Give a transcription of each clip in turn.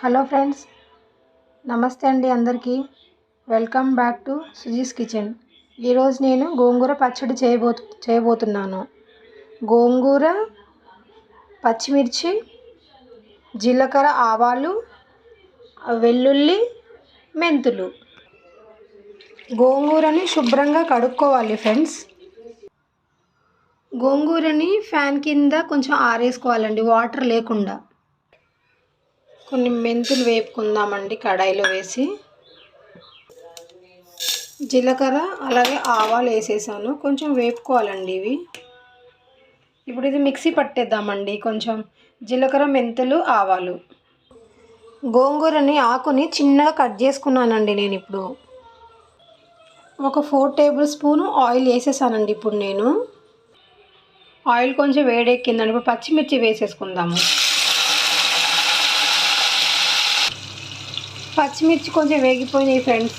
Hello friends, నమస్తే అండి అందరికీ. Welcome back to Suji's kitchen. ఈరోజు నేను గోంగూర పచ్చడి చేయబోతున్నాను. గోంగూర, పచ్చిమిర్చి, జీలకర్ర, ఆవాలు, వెల్లుల్లి, మెంతులు. గోంగూరని శుభ్రంగా కడుక్కోవాలి ఫ్రెండ్స్. గోంగూరని ఫ్యాన్ కింద కొంచెం ఆరేసుకోవాలండి, వాటర్ లేకుండా. కొన్ని మెంతులు వేపుకుందామండి కడాయిలో వేసి. జీలకర్ర అలాగే ఆవాలు వేసేసాను, కొంచెం వేపుకోవాలండి ఇవి. ఇప్పుడు ఇది మిక్సీ పట్టేద్దామండి. కొంచెం జీలకర్ర, మెంతులు, ఆవాలు. గోంగూరని ఆకుని చిన్నగా కట్ చేసుకున్నానండి నేను. ఇప్పుడు ఒక 4 టేబుల్ స్పూన్ ఆయిల్ వేసేసానండి. ఇప్పుడు నేను ఆయిల్ కొంచెం వేడెక్కిందండి. ఇప్పుడు పచ్చిమిర్చి వేసేసుకుందాము. పచ్చిమిర్చి కొంచెం వేగిపోయినాయి ఫ్రెండ్స్.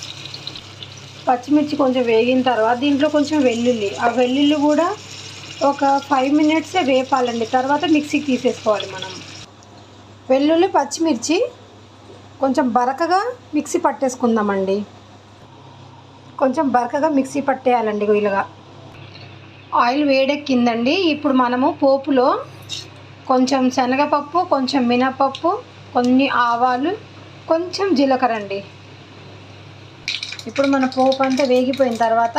పచ్చిమిర్చి కొంచెం వేగిన తర్వాత దీంట్లో కొంచెం వెల్లుల్లి, ఆ వెల్లుల్లి కూడా ఒక 5 మినిట్స్ వేపాలండి. తర్వాత మిక్సీకి తీసేసుకోవాలి మనం. వెల్లుల్లి, పచ్చిమిర్చి కొంచెం బరకగా మిక్సీ పట్టేసుకుందామండి. కొంచెం బరకగా మిక్సీ పట్టేయాలండి ఇలాగా. ఆయిల్ వేడెక్కిందండి. ఇప్పుడు మనము పోపులో కొంచెం శనగపప్పు, కొంచెం మినపప్పు, కొన్ని ఆవాలు, కొంచెం జీలకర్ర అండి. ఇప్పుడు మన పోపు అంతా వేగిపోయిన తర్వాత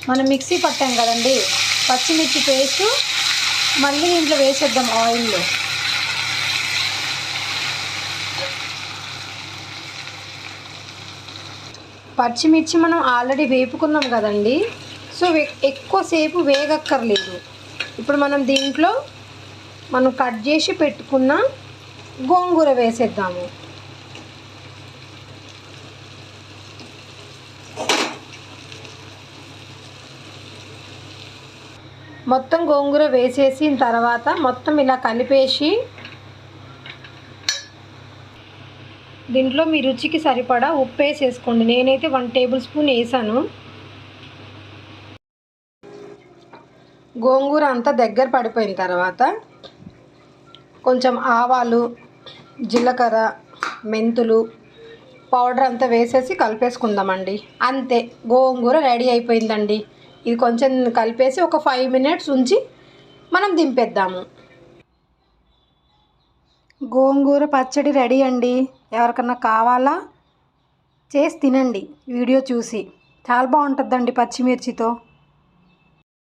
మనం మిక్సీ పట్టాం కదండి పచ్చిమిర్చి పేస్ట్, మళ్ళీ ఇంట్లో వేసేద్దాం ఆయిల్లో. పచ్చిమిర్చి మనం ఆల్రెడీ వేపుకున్నాం కదండి, సో ఎక్కువసేపు వేగక్కర్లేదు. ఇప్పుడు మనం దీంట్లో మనం కట్ చేసి పెట్టుకున్న గోంగూర వేసేద్దాము. మొత్తం గోంగూర వేసేసిన తర్వాత మొత్తం ఇలా కలిపేసి దీంట్లో మీ రుచికి సరిపడా ఉప్పు వేసేసుకోండి. నేనైతే 1 టేబుల్ స్పూన్ వేసాను. గోంగూర అంతా దగ్గర పడిపోయిన తర్వాత కొంచెం ఆవాలు, జీలకర్ర, మెంతులు పౌడర్ అంతా వేసేసి కలిపేసుకుందామండి. అంతే, గోంగూర రెడీ అయిపోయిందండి. ఇది కొంచెం కలిపేసి ఒక 5 మినిట్స్ ఉంచి మనం దింపేద్దాము. గోంగూర పచ్చడి రెడీ అండి. ఎవరికన్నా కావాలా చేసి తినండి వీడియో చూసి. చాలా బాగుంటుందండి పచ్చిమిర్చితో.